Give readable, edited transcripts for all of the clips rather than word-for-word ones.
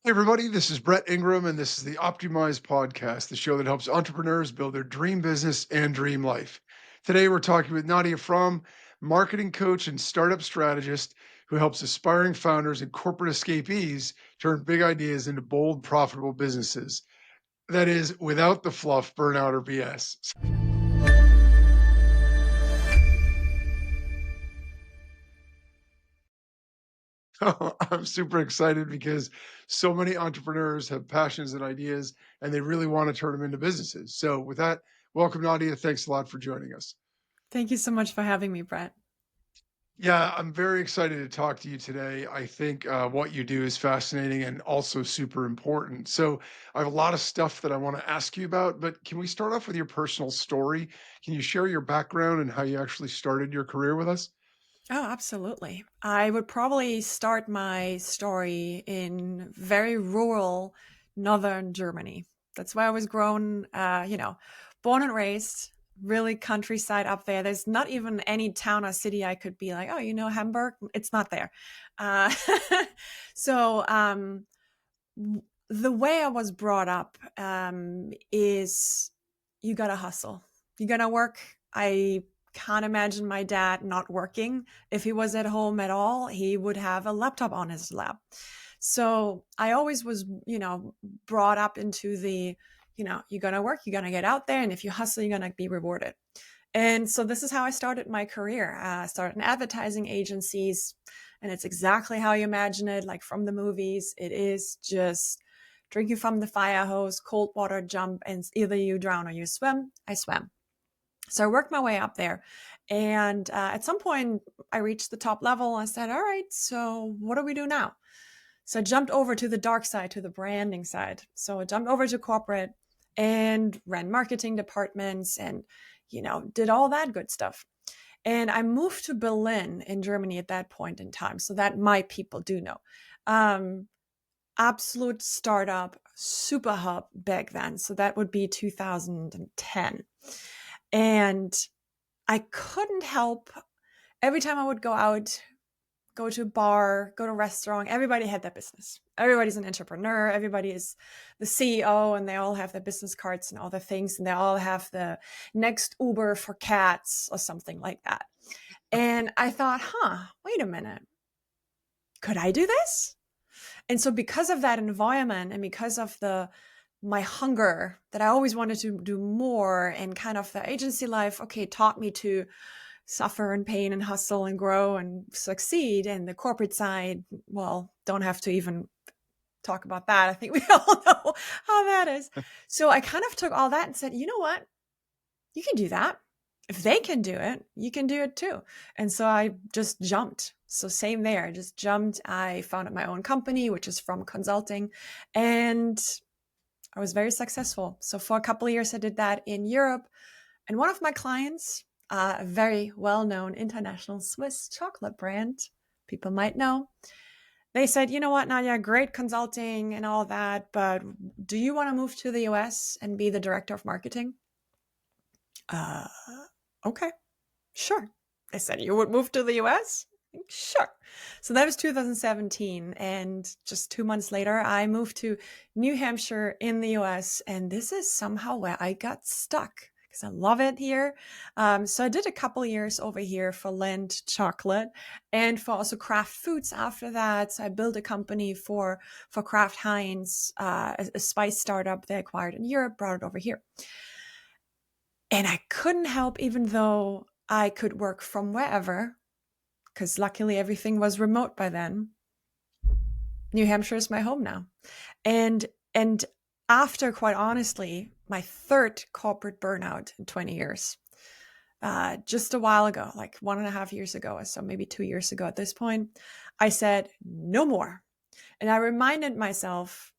Hey everybody, this is Brett Ingram, and this is the optYOUmize podcast, the show that helps entrepreneurs build their dream business and dream life. Today, we're talking with Nadja Fromm, marketing coach and startup strategist who helps aspiring founders and corporate escapees turn big ideas into bold, profitable businesses. That is, without the fluff, burnout, or BS. I'm super excited because so many entrepreneurs have passions and ideas, and they really want to turn them into businesses. So, with that, welcome, Nadia. Thanks a lot for joining us. Thank you so much for having me, Brett. Yeah, I'm very excited to talk to you today. I think what you do is fascinating and also super important. So, I have a lot of stuff that I want to ask you about, but can we start off with your personal story? Can you share your background and how you actually started your career with us? Oh, absolutely. I would probably start my story in very rural northern Germany. That's where I was grown, born and raised, really countryside up there. There's not even any town or city I could be like, oh, Hamburg? It's not there. Uh, so, the way I was brought up is you gotta hustle. You gotta work. I can't imagine my dad not working. If he was at home at all, he would have a laptop on his lap. So I always was, brought up into you're gonna work, you're gonna get out there, and if you hustle, you're gonna be rewarded. And so this is how I started my career. I started in advertising agencies, and it's exactly how you imagine it, like from the movies. It is just drinking from the fire hose, cold water jump, and either you drown or you swim. I swam. So I worked my way up there. And at some point, I reached the top level. I said, all right, so what do we do now? So I jumped over to the dark side, to the branding side. So I jumped over to corporate and ran marketing departments and, did all that good stuff. And I moved to Berlin in Germany at that point in time. So that my people do know. Um, Absolute startup, super hub back then. So that would be 2010. And I couldn't help every time I would go out, go to a bar, go to a restaurant, everybody had their business. Everybody's an entrepreneur. Everybody is the CEO and they all have their business cards and all the things. And they all have the next Uber for cats or something like that. And I thought, wait a minute. Could I do this? And so because of that environment and because of my hunger that I always wanted to do more and kind of the agency life, okay, taught me to suffer and pain and hustle and grow and succeed. And the corporate side, well, don't have to even talk about that. I think we all know how that is. So I kind of took all that and said, you know what? You can do that. If they can do it, you can do it too. And so I just jumped. So same there. I just jumped. I founded my own company, which is from consulting, and I was very successful. So for a couple of years, I did that in Europe. And one of my clients, a very well-known international Swiss chocolate brand, people might know, they said, you know what, Nadja, great consulting and all that, but do you want to move to the US and be the director of marketing? Uh, okay, sure. I said, you would move to the US? Sure. So that was 2017. And just 2 months later, I moved to New Hampshire in the US. And this is somehow where I got stuck because I love it here. So I did a couple years over here for Lindt chocolate and for also Kraft Foods after that. So I built a company for Kraft Heinz, a spice startup they acquired in Europe, brought it over here. And I couldn't help, even though I could work from wherever, because luckily everything was remote by then. New Hampshire is my home now. And and after, quite honestly, my third corporate burnout in 20 years, just a while ago, like 1.5 years ago or so, maybe 2 years ago at this point, I said, no more. And I reminded myself,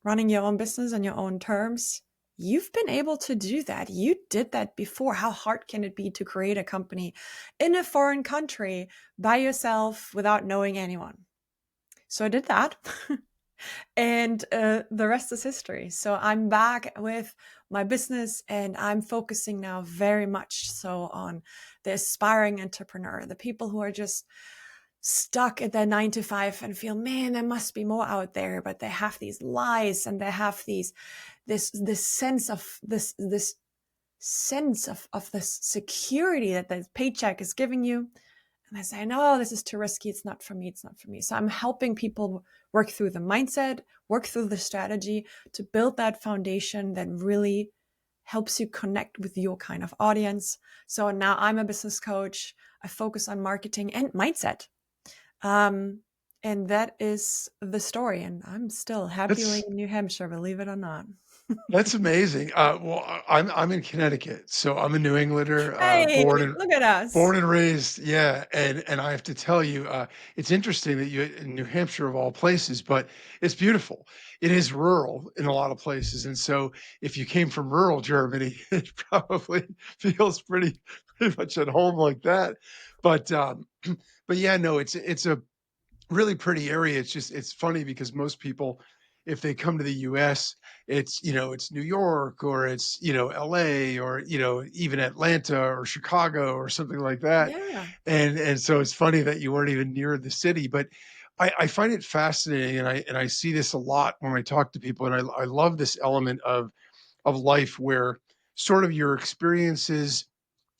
running your own business on your own terms, you've been able to do that. You did that before. How hard can it be to create a company in a foreign country by yourself without knowing anyone? So I did that. And the rest is history. So I'm back with my business and I'm focusing now very much so on the aspiring entrepreneur, the people who are just stuck at their 9 to 5 and feel, man, there must be more out there, but they have these lies and they have this sense of this sense of this security that the paycheck is giving you. And I say, no, this is too risky. It's not for me. It's not for me. So I'm helping people work through the mindset, work through the strategy to build that foundation that really helps you connect with your kind of audience. So now I'm a business coach. I focus on marketing and mindset. And that is the story. And I'm still happily That's in New Hampshire, believe it or not. that's amazing. Well, I'm in Connecticut, so I'm a New Englander, Hey, look at us. born and raised. Yeah, and I have to tell you, it's interesting that you in New Hampshire of all places, but it's beautiful. It is rural in a lot of places, and so if you came from rural Germany, it probably feels pretty much at home like that. But but yeah, no, it's a really pretty area. It's just it's funny because most people, if they come to the US, it's it's New York or it's LA or even Atlanta or Chicago or something like that. Yeah. And so it's funny that you weren't even near the city. But I find it fascinating, and I see this a lot when I talk to people, and I love this element of life where sort of your experiences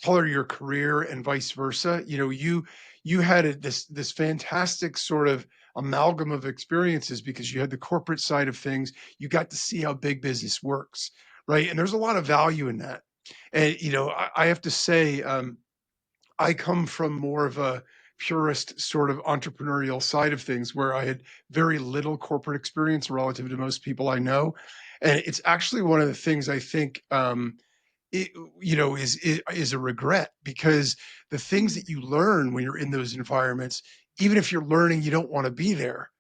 color your career and vice versa. You had this fantastic sort of amalgam of experiences because you had the corporate side of things. You got to see how big business works, right? And there's a lot of value in that. And I have to say, I come from more of a purist sort of entrepreneurial side of things where I had very little corporate experience relative to most people I know. And it's actually one of the things I think it, is a regret because the things Mm. that you learn when you're in those environments, even if you're learning you don't want to be there,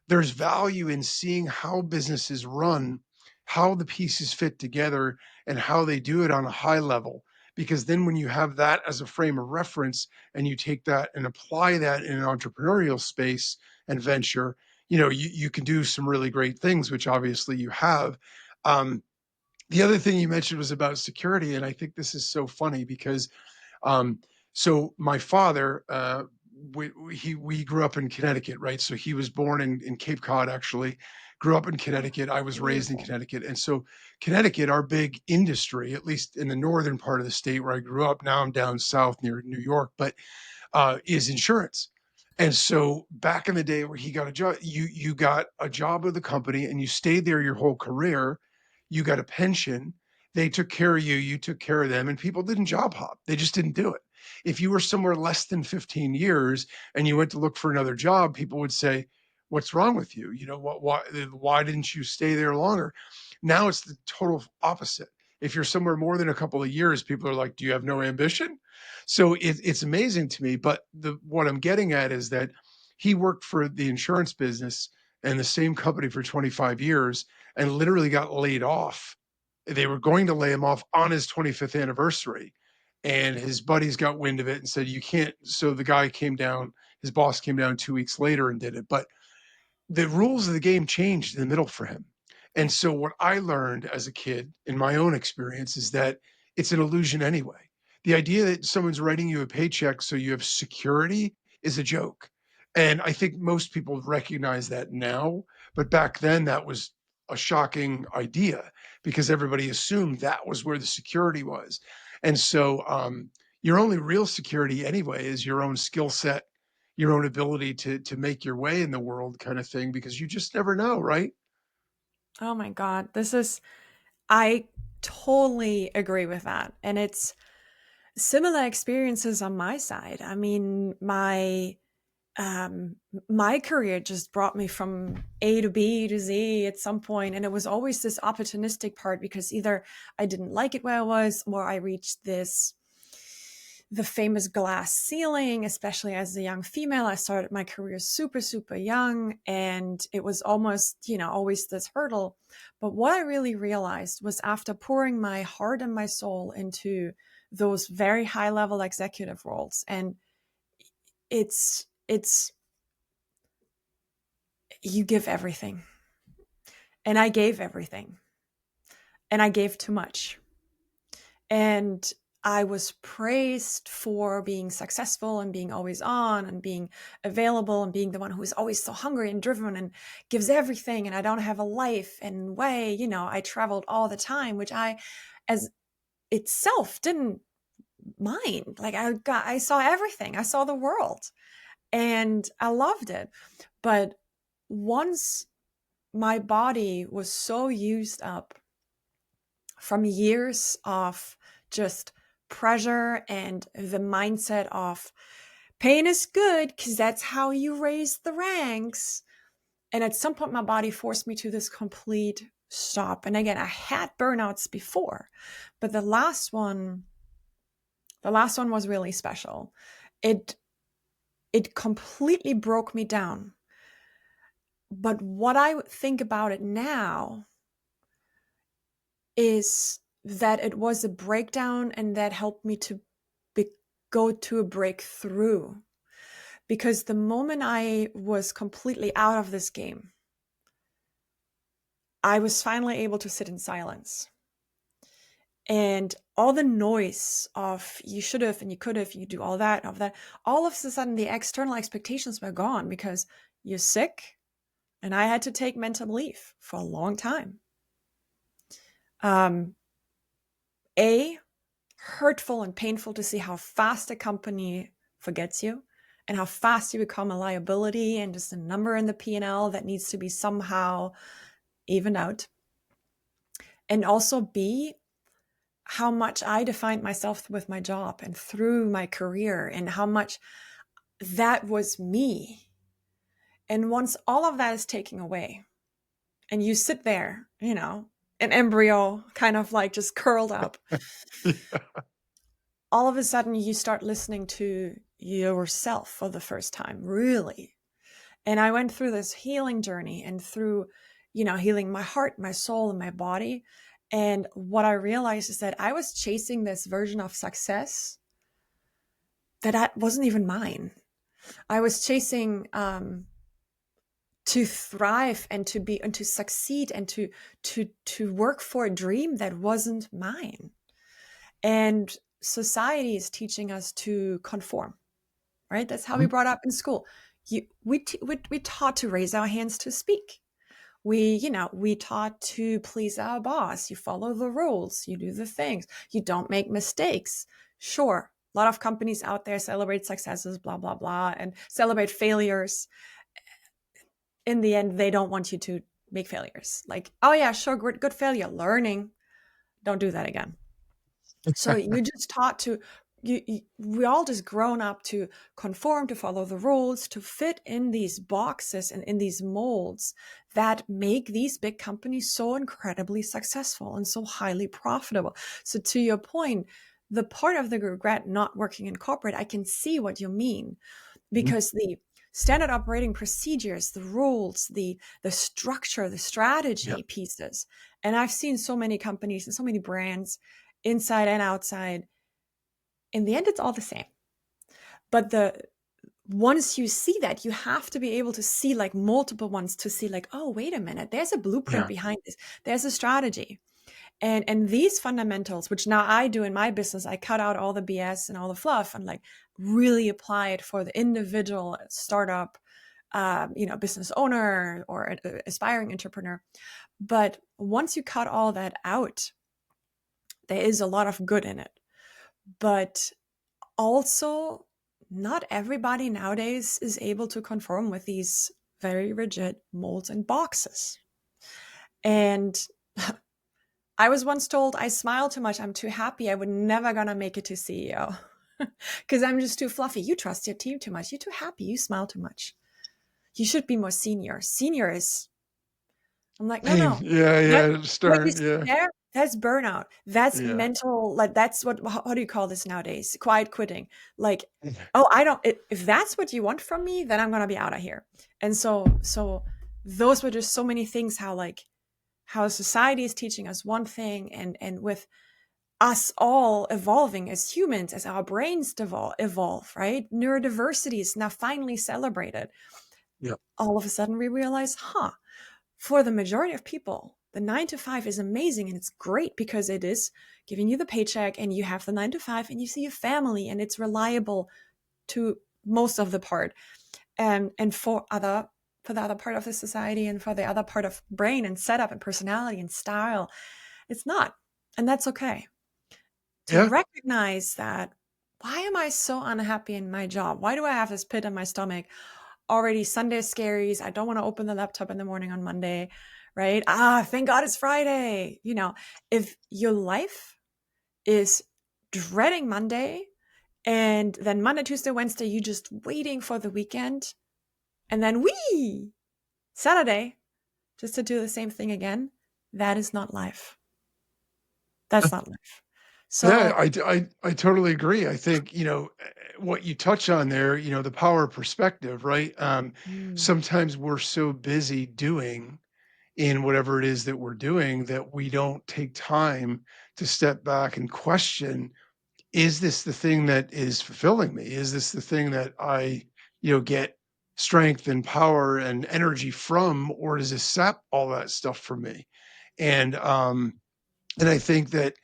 there's value in seeing how businesses run, how the pieces fit together, and how they do it on a high level. Because then when you have that as a frame of reference and you take that and apply that in an entrepreneurial space and venture, you can do some really great things, which obviously you have. Um, the other thing you mentioned was about security, and I think this is so funny because um, so my father, we grew up in Connecticut, right? So he was born in Cape Cod, actually, grew up in Oh, Connecticut. I was raised in beautiful. Connecticut, and so Connecticut, our big industry, at least in the northern part of the state where I grew up. Now I'm down south near New York, but is insurance. And so back in the day where he got a job, you got a job with the company and you stayed there your whole career. You got a pension. They took care of you. You took care of them. And people didn't job hop. They just didn't do it. If you were somewhere less than 15 years and you went to look for another job, people would say, "What's wrong with you? Why didn't you stay there longer?" Now it's the total opposite. If you're somewhere more than a couple of years, people are like, "Do you have no ambition?" So it's amazing to me. But what I'm getting at is that he worked for the insurance business and the same company for 25 years and literally got laid off. They were going to lay him off on his 25th anniversary. And his buddies got wind of it and said, "You can't." So the guy came down, his boss came down 2 weeks later and did it. But the rules of the game changed in the middle for him. And Yeah. so what I learned as a kid in my own experience is that it's an illusion anyway. The idea that someone's writing you a paycheck so you have security is a joke. And I think most people recognize that now, but back then that was a shocking idea because everybody assumed that was where the security was. And so your only real security anyway is your own skill set, your own ability to make your way in the world kind of thing because you just never know, right? Oh my God. I totally agree with that. And it's similar experiences on my side. I mean, um, my career just brought me from A to B to Z at some point, and it was always this opportunistic part because either I didn't like it where I was, or I reached the famous glass ceiling, especially as a young female. I started my career super, super young, and it was almost, always this hurdle. But what I really realized was after pouring my heart and my soul into those very high level executive roles, and it's you give everything. And I gave everything. And I gave too much. And I was praised for being successful and being always on and being available and being the one who is always so hungry and driven and gives everything. And I don't have a life and way, I traveled all the time, which I, as itself, didn't mind. Like I saw everything. I saw the world and I loved it. But once my body was so used up from years of just pressure and the mindset of pain is good because that's how you raise the ranks. And at some point, my body forced me to this complete stop. And again, I had burnouts before, but the last one was really special. It completely broke me down. But what I think about it now is that it was a breakdown and that helped me to go to a breakthrough. Because the moment I was completely out of this game, I was finally able to sit in silence. And all the noise of you should have and you could have, you do all that, all of a sudden the external expectations were gone because you're sick and I had to take mental leave for a long time. Hurtful and painful to see how fast a company forgets you and how fast you become a liability and just a number in the P&L that needs to be somehow evened out. And also B, how much I defined myself with my job and through my career and how much that was me. And once all of that is taken away and you sit there, an embryo kind of like just curled up, Yeah. all of a sudden you start listening to yourself for the first time, really. And I went through this healing journey and through, healing my heart, my soul, and my body. And what I realized is that I was chasing this version of success that wasn't even mine. I was chasing to thrive and to be and to succeed and to work for a dream that wasn't mine. And society is teaching us to conform, right? That's how we brought up in school. We taught to raise our hands to speak. We taught to please our boss. You follow the rules. You do the things. You don't make mistakes. Sure, a lot of companies out there celebrate successes, blah, blah, blah, and celebrate failures. In the end, they don't want you to make failures. Like, oh yeah, sure, good failure. Learning. Don't do that again. So you just taught to, we all just grown up to conform, to follow the rules, to fit in these boxes and in these molds that make these big companies so incredibly successful and so highly profitable. So to your point, the part of the regret not working in corporate, I can see what you mean, because the standard operating procedures, the rules, the structure, the strategy pieces, and I've seen so many companies and so many brands inside and outside. In the end, it's all the same. But once you see that, you have to be able to see like multiple ones to see like, oh, wait a minute, there's a blueprint behind this. There's a strategy. And these fundamentals, which now I do in my business, I cut out all the BS and all the fluff and like really apply it for the individual startup, business owner or aspiring entrepreneur. But once you cut all that out, there is a lot of good in it. But also, not everybody nowadays is able to conform with these very rigid molds and boxes. And I was once told, I smile too much, I'm too happy, I would never gonna make it to CEO because I'm just too fluffy. You trust your team too much. You're too happy. You smile too much. You should be more senior. Senior is, I'm like, no. Yeah, What you stern, see yeah. there, that's burnout. That's Yeah. mental, like that's how do you call this nowadays? Quiet quitting. Like, oh, if that's what you want from me, then I'm gonna be out of here. And so those were just so many things, how society is teaching us one thing, and with us all evolving as humans, as our brains evolve, right? Neurodiversity is now finally celebrated. Yeah. All of a sudden we realize, for the majority of people, The 9 to 5 is amazing and it's great because it is giving you the paycheck and you have the 9 to 5 and you see your family and it's reliable to most of the part. And for the other part of the society and for the other part of brain and setup and personality and style, it's not. And that's okay. To Yeah. recognize that, why am I so unhappy in my job? Why do I have this pit in my stomach? Already Sunday scaries. I don't want to open the laptop in the morning on Monday, right? Thank God it's Friday. If your life is dreading Monday and then Monday, Tuesday, Wednesday, you just waiting for the weekend and then Saturday, just to do the same thing again, that is not life. That's not life. Yeah, So, I totally agree. I think, what you touch on there, the power of perspective, right? mm, Sometimes we're so busy doing in whatever it is that we're doing that we don't take time to step back and question, is this the thing that is fulfilling me? Is this the thing that I, get strength and power and energy from, or does this sap all that stuff from me? And and I think that,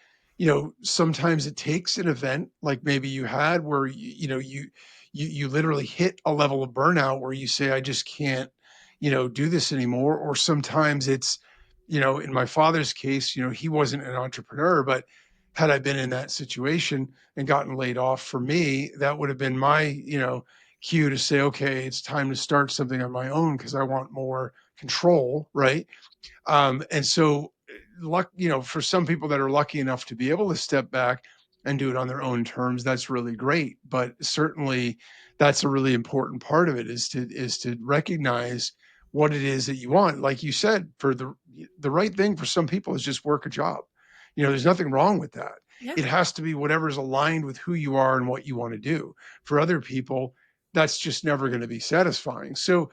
sometimes it takes an event like maybe you had where you literally hit a level of burnout where you say, I just can't, do this anymore. Or sometimes it's, in my father's case, he wasn't an entrepreneur, but had I been in that situation and gotten laid off, for me, that would have been my, cue to say, okay, it's time to start something on my own because I want more control, right? And so, for some people that are lucky enough to be able to step back and do it on their own terms, that's really great. But certainly, that's a really important part of it is to recognize what it is that you want. Like you said, for the right thing for some people is just work a job. There's nothing wrong with that. yeah. It has to be whatever's aligned with who you are and what you want to do. For other people, that's just never going to be satisfying. So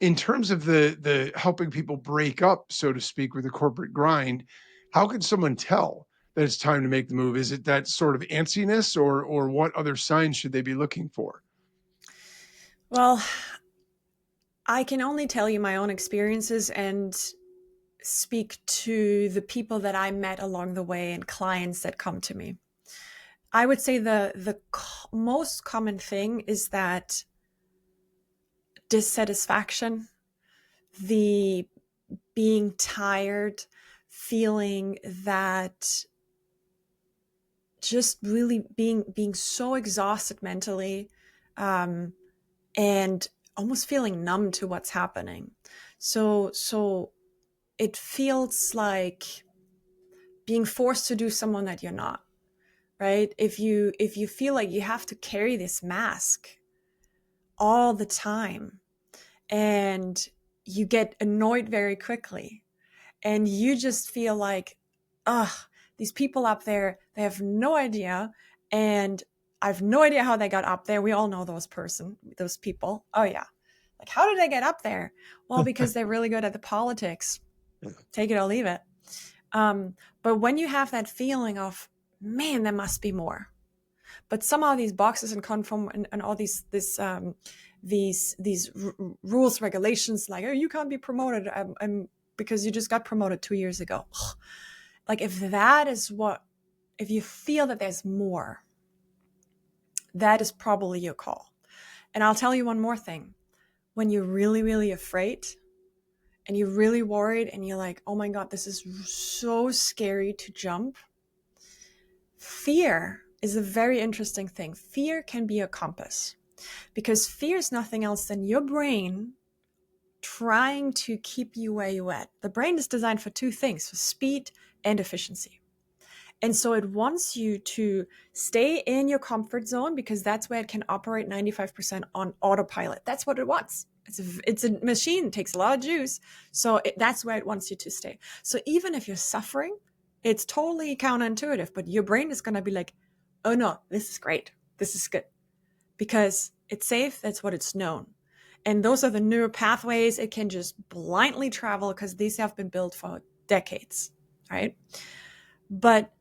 in terms of the helping people break up, so to speak, with the corporate grind, how can someone tell that it's time to make the move? Is it that sort of antsiness, or what other signs should they be looking for? Well, I can only tell you my own experiences and speak to the people that I met along the way and clients that come to me. I would say the most common thing is that dissatisfaction, the being tired, feeling that just really being so exhausted mentally, um, and almost feeling numb to what's happening. So it feels like being forced to do someone that you're not, right? If you feel like you have to carry this mask all the time and you get annoyed very quickly and you just feel like, ugh, these people up there, they have no idea. And I have no idea how they got up there. We all know those people. Oh yeah. Like, how did they get up there? Well, because they're really good at the politics. Take it or leave it. But when you have that feeling of, man, there must be more. But somehow these boxes and conform and all these rules, regulations, like, oh, you can't be promoted because you just got promoted 2 years ago. Like, if you feel that there's more, that is probably your call. And I'll tell you one more thing. When you're really, really afraid and you're really worried and you're like, oh my God, this is so scary to jump. Fear is a very interesting thing. Fear can be a compass because fear is nothing else than your brain trying to keep you where you're at. The brain is designed for two things, for speed and efficiency. And so it wants you to stay in your comfort zone because that's where it can operate 95% on autopilot. That's what it wants. It's a machine, it takes a lot of juice. So that's where it wants you to stay. So even if you're suffering, it's totally counterintuitive, but your brain is going to be like, oh no, this is great. This is good because it's safe. That's what it's known. And those are the neural pathways. It can just blindly travel because these have been built for decades, right? But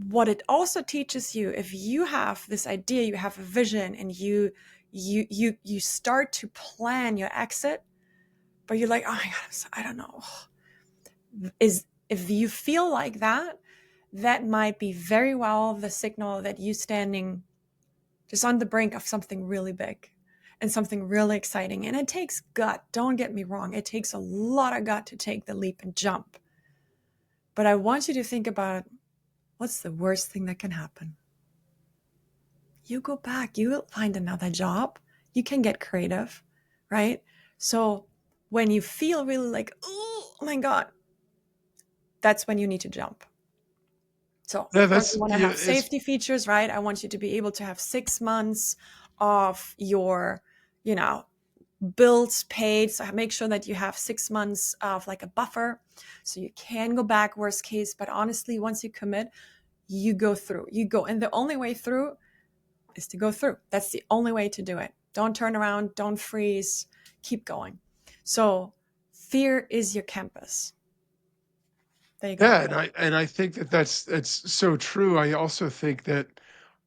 what it also teaches you, if you have this idea, you have a vision, and you start to plan your exit, but you're like, oh my God, I don't know. Is if you feel like that, that might be very well the signal that you're standing just on the brink of something really big and something really exciting. And it takes gut. Don't get me wrong. It takes a lot of gut to take the leap and jump. But I want you to think about, what's the worst thing that can happen? You go back, you will find another job. You can get creative, right? So when you feel really like, oh my God, that's when you need to jump. So Yeah, of course that's you want to yeah, have it's safety features, right? I want you to be able to have 6 months of your, you know, bills paid. So make sure that you have 6 months of like a buffer so you can go back worst case. But honestly, once you commit, you go through, you go. And the only way through is to go through. That's the only way to do it. Don't turn around, don't freeze, keep going. So fear is your campus. There you go. yeah, and I think that that's so true. I also think that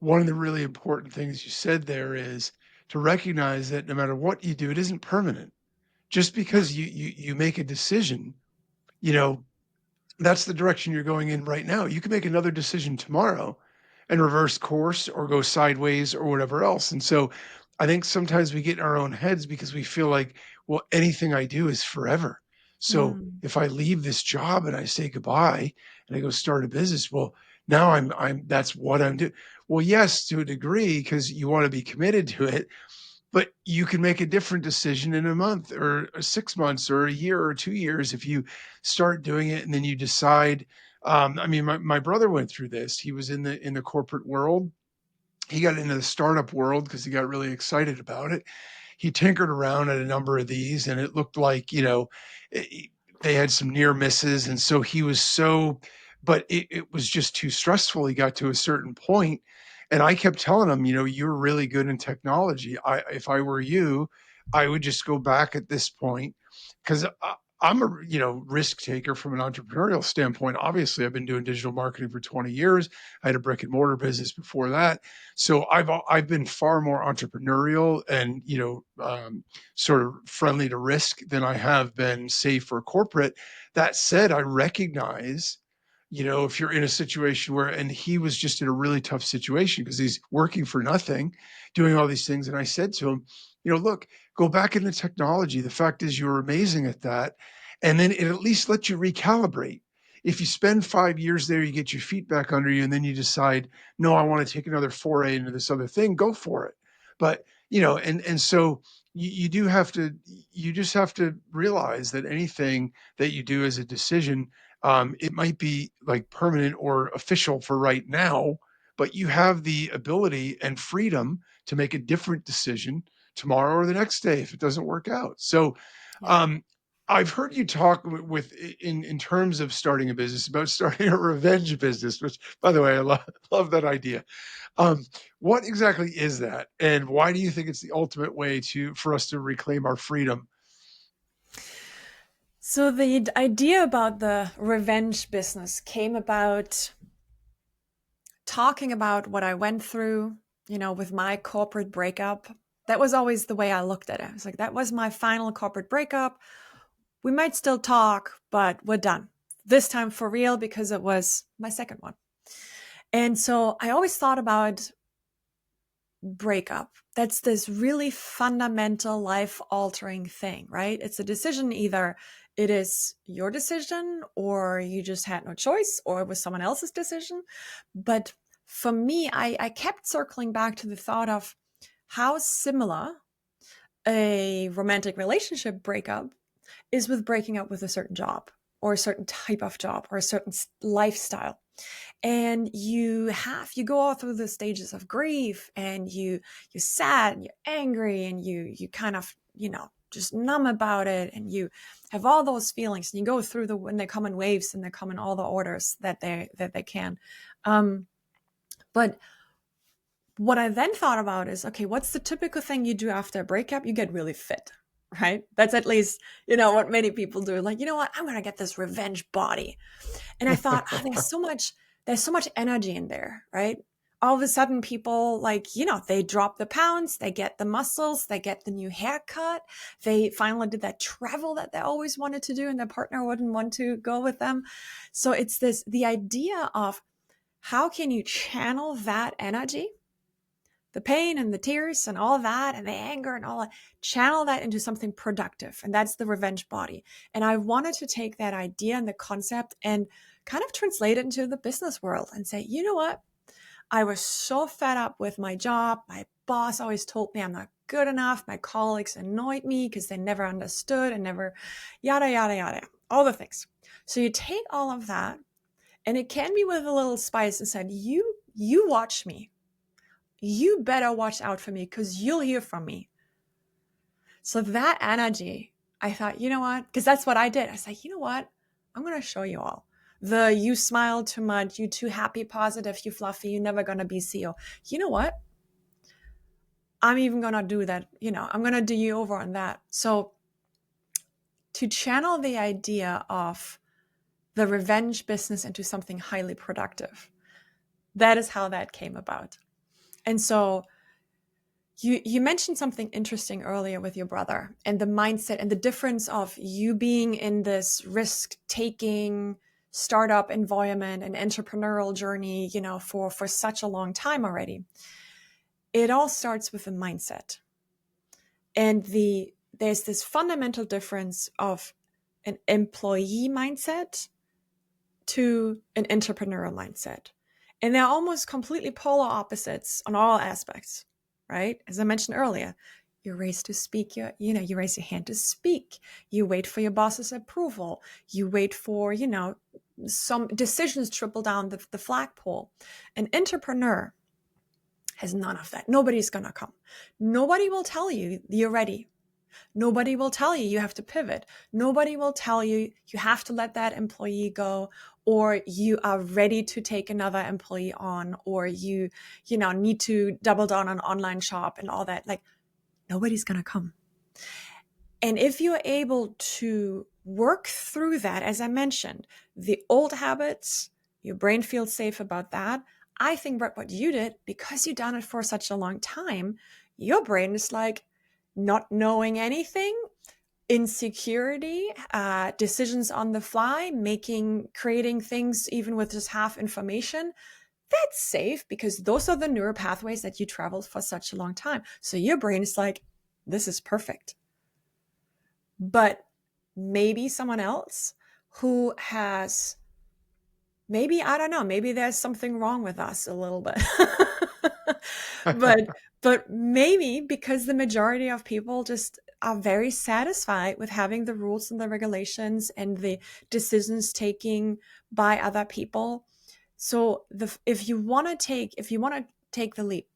one of the really important things you said there is to recognize that no matter what you do, it isn't permanent. Just Yeah. because you make a decision, you know, that's the direction you're going in right now. You can make another decision tomorrow and reverse course or go sideways or whatever else. And so I think sometimes we get in our own heads because we feel like, well, anything I do is forever. So Mm, if I leave this job and I say goodbye and I go start a business, well, now I'm that's what I'm doing. Well, yes, to a degree, because you want to be committed to it, but you can make a different decision in a month or 6 months or a year or 2 years if you start doing it and then you decide, I mean, my brother went through this. He was in the corporate world. He got into the startup world because he got really excited about it. He tinkered around at a number of these, and it looked like, they had some near misses, and so he was so but it was just too stressful. He got to a certain point, and I kept telling him, "You're really good in technology. If I were you, I would just go back at this point because I'm a risk taker from an entrepreneurial standpoint. Obviously, I've been doing digital marketing for 20 years. I had a brick and mortar business before that, so I've been far more entrepreneurial and sort of friendly to risk than I have been safe or corporate. That said, I recognize, if you're in a situation where, and he was just in a really tough situation because he's working for nothing, doing all these things. And I said to him, look, go back into technology. The fact is, you're amazing at that. And then it at least lets you recalibrate. If you spend 5 years there, you get your feet back under you, and then you decide, no, I want to take another foray into this other thing, go for it. But, and so you do have to, you just have to realize that anything that you do as a decision, it might be like permanent or official for right now, but you have the ability and freedom to make a different decision tomorrow or the next day if it doesn't work out. So, yeah. um, I've heard you talk with in terms of starting a business about starting a revenge business, which, by the way, I love that idea. Um, what exactly is that, and why do you think it's the ultimate way to for us to reclaim our freedom? So the idea about the revenge business came about talking about what I went through, with my corporate breakup. That was always the way I looked at it. It's like, that was my final corporate breakup. We might still talk, but we're done. This time for real, because it was my second one. And so I always thought about breakup. That's this really fundamental life altering thing, right? It's a decision. Either it is your decision or you just had no choice or it was someone else's decision. But for me, I kept circling back to the thought of how similar a romantic relationship breakup is with breaking up with a certain job or a certain type of job or a certain lifestyle. And you go all through the stages of grief, and you're sad and you're angry and you kind of just numb about it, and you have all those feelings, and you go through when they come in waves and they come in all the orders that they can. But what I then thought about is, okay, what's the typical thing you do after a breakup? You get really fit, right? That's at least what many people do. Like, what, I'm gonna get this revenge body. And I thought, there's so much energy in there, right? all of a sudden people like, they drop the pounds, they get the muscles, they get the new haircut, they finally did that travel that they always wanted to do and their partner wouldn't want to go with them. So it's the idea of how can you channel that energy, the pain and the tears and all that and the anger and all that, channel that into something productive. And that's the revenge body. And I wanted to take that idea and the concept and kind of translate it into the business world and say, you know what? I was so fed up with my job. My boss always told me I'm not good enough. My colleagues annoyed me because they never understood and never yada, yada, yada, all the things. So you take all of that and it can be with a little spice and said, you watch me. You better watch out for me because you'll hear from me. So that energy, I thought, you know what? Because that's what I did. I said, you know what? I'm going to show you all. You smile too much, you too happy, positive, you fluffy, you're never going to be CEO. You know what? I'm even going to do that. I'm going to do you over on that. So to channel the idea of the revenge business into something highly productive, that is how that came about. And so you mentioned something interesting earlier with your brother and the mindset and the difference of you being in this risk-taking startup environment and entrepreneurial journey, for such a long time already. It all starts with a mindset. And there's this fundamental difference of an employee mindset to an entrepreneurial mindset. And they're almost completely polar opposites on all aspects, right? As I mentioned earlier, you raise to speak, you raise your hand to speak. You wait for your boss's approval. You wait for, some decisions trickle down the flagpole. An entrepreneur has none of that. Nobody's going to come. Nobody will tell you you're ready. Nobody will tell you you have to pivot. Nobody will tell you you have to let that employee go, or you are ready to take another employee on, or you need to double down on online shop and all that. Like, nobody's going to come. And if you're able to work through that, as I mentioned, the old habits, your brain feels safe about that. I think what you did, because you've done it for such a long time, your brain is like, not knowing anything, insecurity, decisions on the fly, creating things even with just half information. That's safe because those are the neural pathways that you traveled for such a long time. So your brain is like, this is perfect. But maybe someone else who has, I don't know, maybe there's something wrong with us a little bit. But maybe because the majority of people just are very satisfied with having the rules and the regulations and the decisions taking by other people. So if you want to take the leap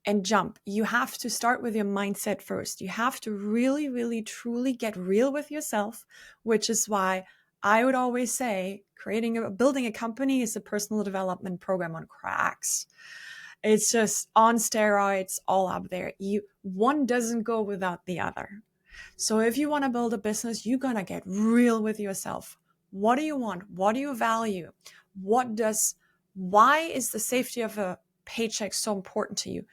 and jump, you have to start with your mindset first. You have to really, really, truly get real with yourself, which is why I would always say building a company is a personal development program on cracks. It's just on steroids, all up there. One doesn't go without the other. So if you want to build a business, you're going to get real with yourself. What do you want? What do you value? Why is the safety of a paycheck so important to you?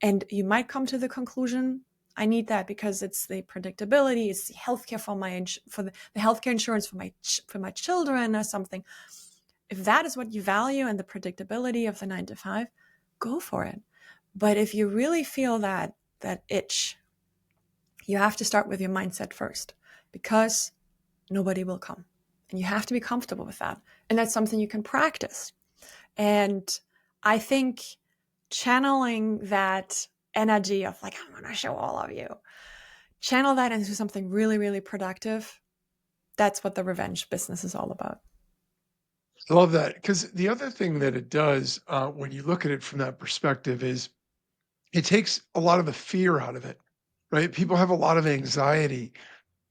And you might come to the conclusion, I need that because it's the predictability, it's the healthcare for the healthcare insurance for my children or something. If that is what you value and the predictability of the 9 to 5, go for it. But if you really feel that itch, you have to start with your mindset first, because nobody will come. And you have to be comfortable with that. And that's something you can practice. And I think channeling that energy of like, I'm going to show all of you, channel that into something really, really productive. That's what the revenge business is all about. I love that, because the other thing that it does, when you look at it from that perspective, is it takes a lot of the fear out of it, right? People have a lot of anxiety.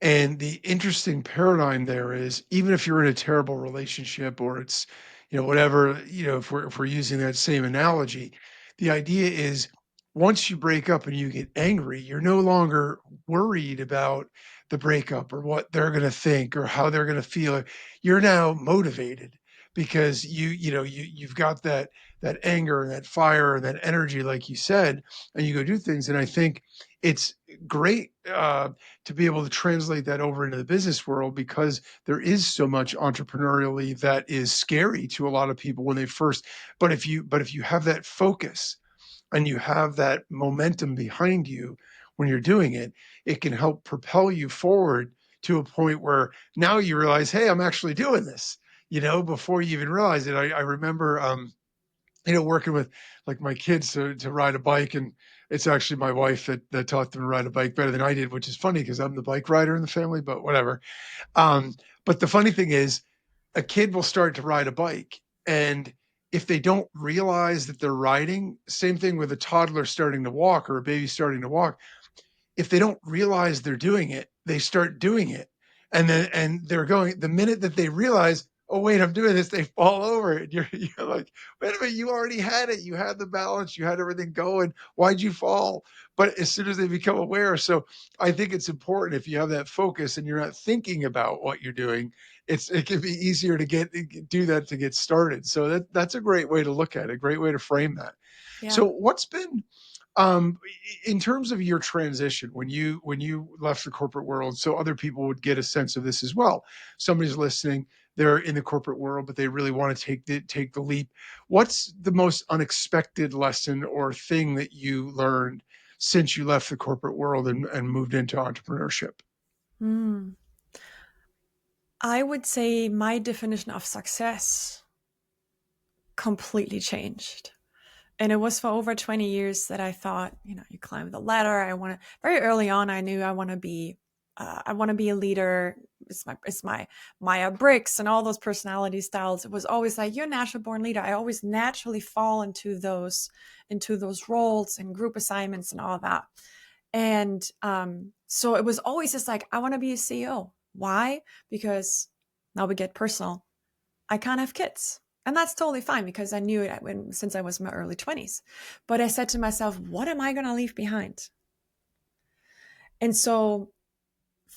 And the interesting paradigm there is, even if you're in a terrible relationship, or it's, whatever, if we're using that same analogy, the idea is, once you break up and you get angry, you're no longer worried about the breakup or what they're going to think or how they're going to feel. You're now motivated because you've got that anger and that fire and that energy, like you said, and you go do things. And I think it's great to be able to translate that over into the business world, because there is so much entrepreneurially that is scary to a lot of people when they first. But if you have that focus and you have that momentum behind you when you're doing it, it can help propel you forward to a point where now you realize, hey, I'm actually doing this. Before you even realize it. I remember, working with like my kids to ride a bike, and it's actually my wife that taught them to ride a bike better than I did, which is funny because I'm the bike rider in the family, but whatever. But the funny thing is, a kid will start to ride a bike, and if they don't realize that they're riding, same thing with a toddler starting to walk or a baby starting to walk, if they don't realize they're doing it, they start doing it. And they're going, the minute that they realize, oh wait, I'm doing this, they fall over it. You're like, wait a minute, you already had it. You had the balance, you had everything going. Why'd you fall? But as soon as they become aware, so I think it's important, if you have that focus and you're not thinking about what you're doing, it can be easier to do that, to get started. So that's a great way to look at it, a great way to frame that. So Yeah. what's been um, in terms of your transition when you left the corporate world, so other people would get a sense of this as well. Somebody's listening, they're in the corporate world, but they really want to take the leap. What's the most unexpected lesson or thing that you learned since you left the corporate world and moved into entrepreneurship? Mm. I would say my definition of success completely changed. And it was for over 20 years that I thought, you climb the ladder. Very early on, I knew I want to be a leader. It's my Maya Bricks and all those personality styles. It was always like, you're a natural born leader. I always naturally fall into those roles and group assignments and all that. And so it was always just like, I want to be a CEO. Why? Because now we get personal. I can't have kids. And that's totally fine because I knew it since I was in my early 20s. But I said to myself, what am I going to leave behind? And so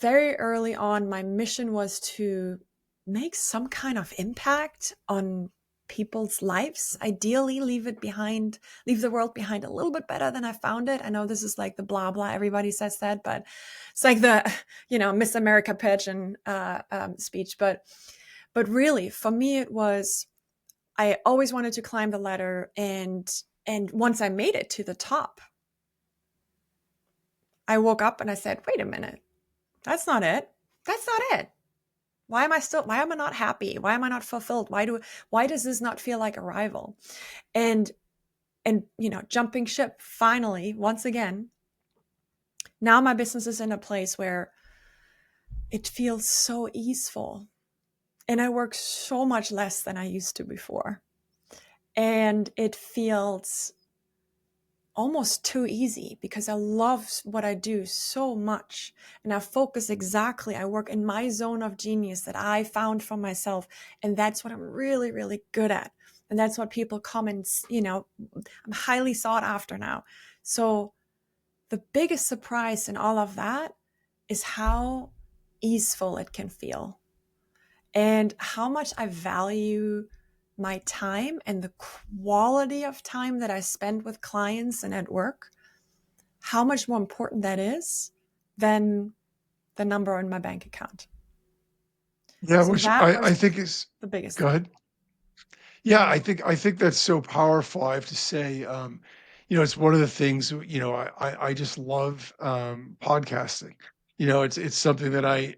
very early on, my mission was to make some kind of impact on people's lives. Ideally, leave the world behind a little bit better than I found it. I know this is like the blah, blah. Everybody says that, but it's like the, Miss America pageant speech. But really, for me, it was, I always wanted to climb the ladder, and once I made it to the top, I woke up and I said, wait a minute, that's not it. That's not it. Why am I not happy? Why am I not fulfilled? Why does this not feel like arrival? And jumping ship finally, once again, now my business is in a place where it feels so easeful, and I work so much less than I used to before. And it feels almost too easy because I love what I do so much. And I focus exactly. I work in my zone of genius that I found for myself. And that's what I'm really, really good at. And that's what people come and, I'm highly sought after now. So the biggest surprise in all of that is how easeful it can feel and how much I value my time and the quality of time that I spend with clients and at work, how much more important that is than the number on my bank account. Yeah, So which that I was think is. the biggest Go thing. ahead. Yeah, I think that's so powerful. I have to say, it's one of the things, I just love podcasting. It's something that I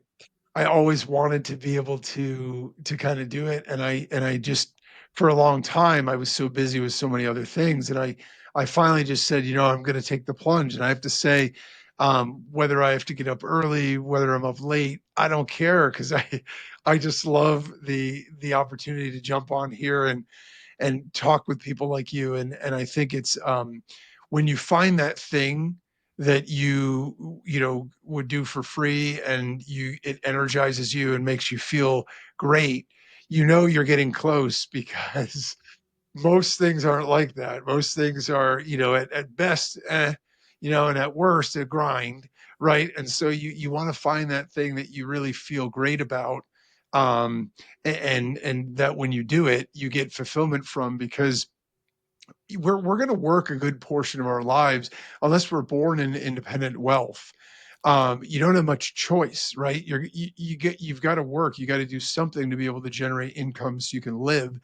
always wanted to be able to kind of do it. And I just, for a long time, I was so busy with so many other things. And I finally just said, I'm going to take the plunge. And I have to say, whether I have to get up early, whether I'm up late, I don't care, because I just love the opportunity to jump on here and talk with people like you. And I think it's, when you find that thing that you would do for free, and it energizes you and makes you feel great, you're getting close, because most things aren't like that. Most things are, at best, and at worst, a grind, right? And so you want to find that thing that you really feel great about, And that when you do it, you get fulfillment from, because we're going to work a good portion of our lives unless we're born in independent wealth. You don't have much choice, right? You've got to work. You got to do something to be able to generate income so you can live.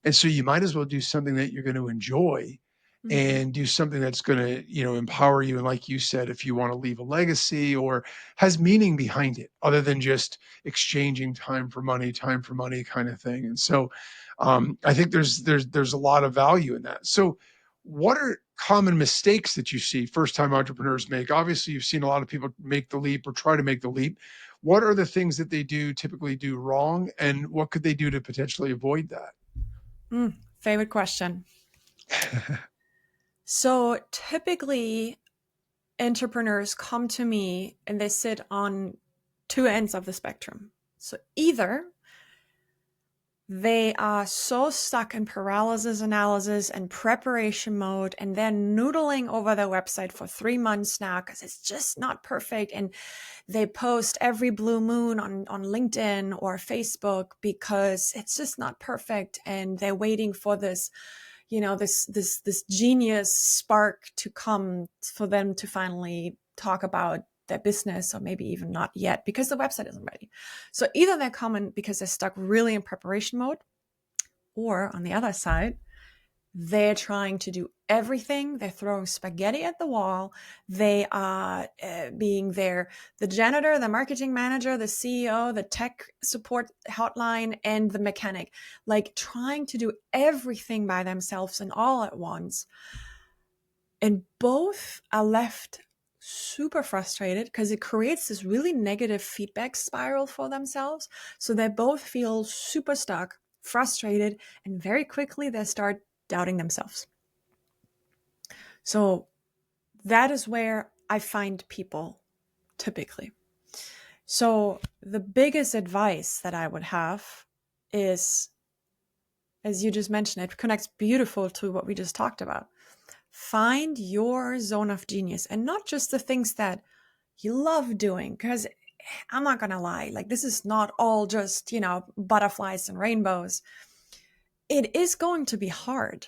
And so you might as well do something that you're going to enjoy, Mhm. and do something that's going to, empower you. And like you said, if you want to leave a legacy or has meaning behind it, other than just exchanging time for money kind of thing. And so I think there's a lot of value in that. So what are common mistakes that you see first time entrepreneurs make? Obviously, you've seen a lot of people make the leap or try to make the leap. What are the things that they typically do wrong, and what could they do to potentially avoid that? Favorite question. So typically, entrepreneurs come to me and they sit on two ends of the spectrum. So either they are so stuck in paralysis analysis and preparation mode, and they're noodling over their website for 3 months now because it's just not perfect. And they post every blue moon on LinkedIn or Facebook because it's just not perfect. And they're waiting for this, this genius spark to come for them to finally talk about their business, or maybe even not yet because the website isn't ready. So either they're coming because they're stuck really in preparation mode, or on the other side, they're trying to do everything. They're throwing spaghetti at the wall. They are being the janitor, the marketing manager, the CEO, the tech support hotline, and the mechanic, like trying to do everything by themselves and all at once. And both are left super frustrated because it creates this really negative feedback spiral for themselves. So they both feel super stuck, frustrated, and very quickly they start doubting themselves. So that is where I find people typically. So the biggest advice that I would have is, as you just mentioned, it connects beautiful to what we just talked about. Find your zone of genius, and not just the things that you love doing, because I'm not going to lie, like this is not all just, butterflies and rainbows. It is going to be hard.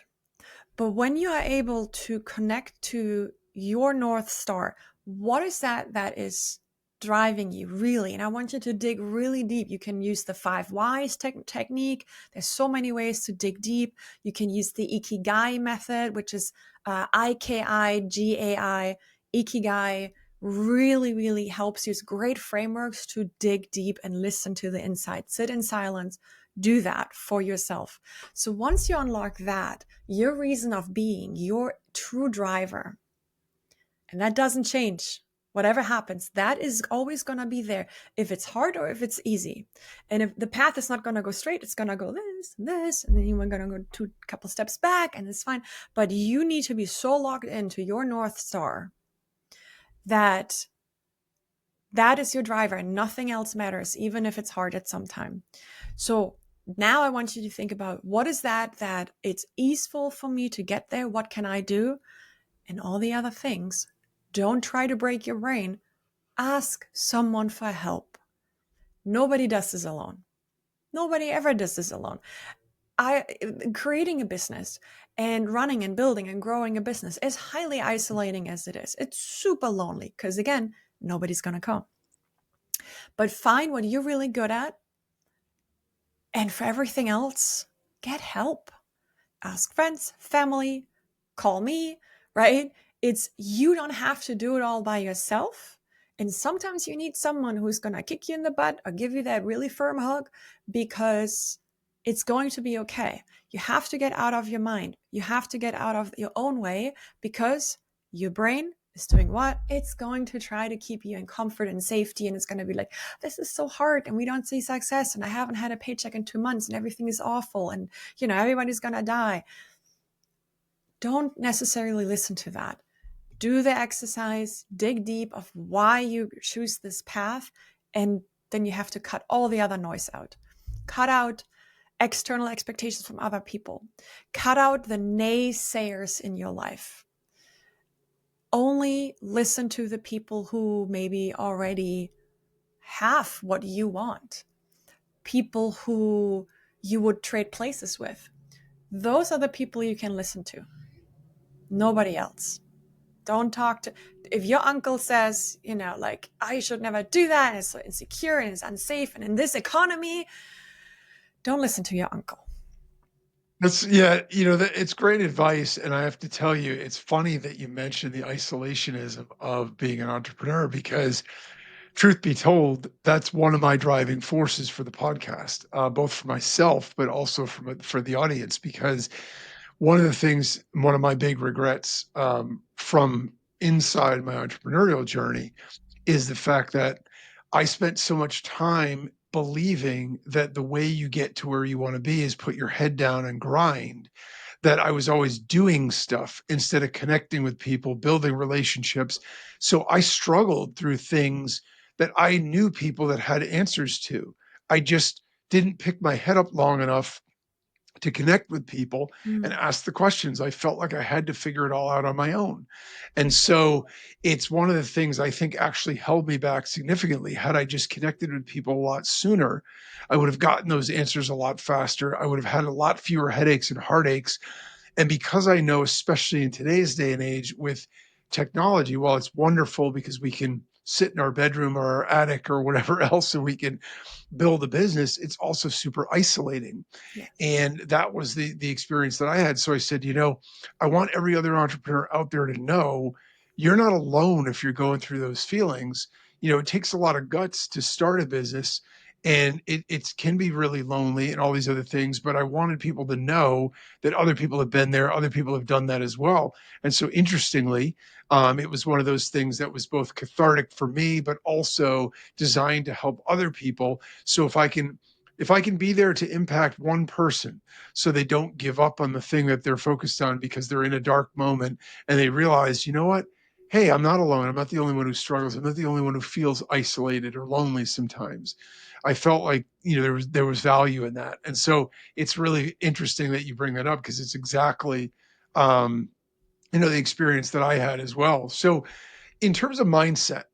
But when you are able to connect to your North Star, what is that is driving you really? And I want you to dig really deep. You can use the 5 whys technique. There's so many ways to dig deep. You can use the Ikigai method, which is Ikigai. Ikigai really, really helps you. It's great frameworks to dig deep and listen to the inside. Sit in silence. Do that for yourself. So once you unlock that, your reason of being, your true driver, and that doesn't change. Whatever happens, that is always going to be there, if it's hard or if it's easy. And if the path is not going to go straight, it's going to go this and this, and then you're going to go a couple steps back, and it's fine. But you need to be so locked into your North Star that that is your driver and nothing else matters, even if it's hard at some time. So now I want you to think about, what is that it's easeful for me to get there? What can I do? And all the other things. Don't try to break your brain. Ask someone for help. Nobody does this alone. Nobody ever does this alone. Creating a business and running and building and growing a business is highly isolating as it is. It's super lonely because, again, nobody's going to come. But find what you're really good at. And for everything else, get help. Ask friends, family, call me, right? You don't have to do it all by yourself. And sometimes you need someone who's going to kick you in the butt or give you that really firm hug, because it's going to be okay. You have to get out of your mind. You have to get out of your own way, because your brain is doing what? It's going to try to keep you in comfort and safety. And it's going to be like, this is so hard and we don't see success. And I haven't had a paycheck in 2 months and everything is awful. And, everybody's going to die. Don't necessarily listen to that. Do the exercise, dig deep of why you choose this path. And then you have to cut all the other noise out. Cut out external expectations from other people. Cut out the naysayers in your life. Only listen to the people who maybe already have what you want. people who you would trade places with. Those are the people you can listen to. Nobody else. Don't talk to, if your uncle says, like, I should never do that, and it's so insecure and it's unsafe and in this economy, don't listen to your uncle. Yeah, it's great advice. And I have to tell you, it's funny that you mentioned the isolationism of being an entrepreneur because truth be told, that's one of my driving forces for the podcast, both for myself, but also for the audience, because one of my big regrets from inside my entrepreneurial journey is the fact that I spent so much time believing that the way you get to where you want to be is put your head down and grind, that I was always doing stuff instead of connecting with people, building relationships. So I struggled through things that I knew people that had answers to. I just didn't pick my head up long enough to connect with people and Mm. ask the questions. I felt like I had to figure it all out on my own. And so it's one of the things I think actually held me back significantly. Had I just connected with people a lot sooner, I would have gotten those answers a lot faster. I would have had a lot fewer headaches and heartaches. And because I know, especially in today's day and age with technology, while it's wonderful because we can sit in our bedroom or our attic or whatever else and we can build a business, it's also super isolating. Yes. And that was the experience that I had. So I said, I want every other entrepreneur out there to know you're not alone if you're going through those feelings. It takes a lot of guts to start a business, and it can be really lonely and all these other things. But I wanted people to know that other people have been there, other people have done that as well. And so interestingly, it was one of those things that was both cathartic for me, but also designed to help other people. So if I can be there to impact one person so they don't give up on the thing that they're focused on because they're in a dark moment and they realize, you know what? Hey, I'm not alone. I'm not the only one who struggles. I'm not the only one who feels isolated or lonely sometimes. I felt like, there was value in that. And so it's really interesting that you bring that up because it's exactly um, the experience that I had as well. So in terms of mindset,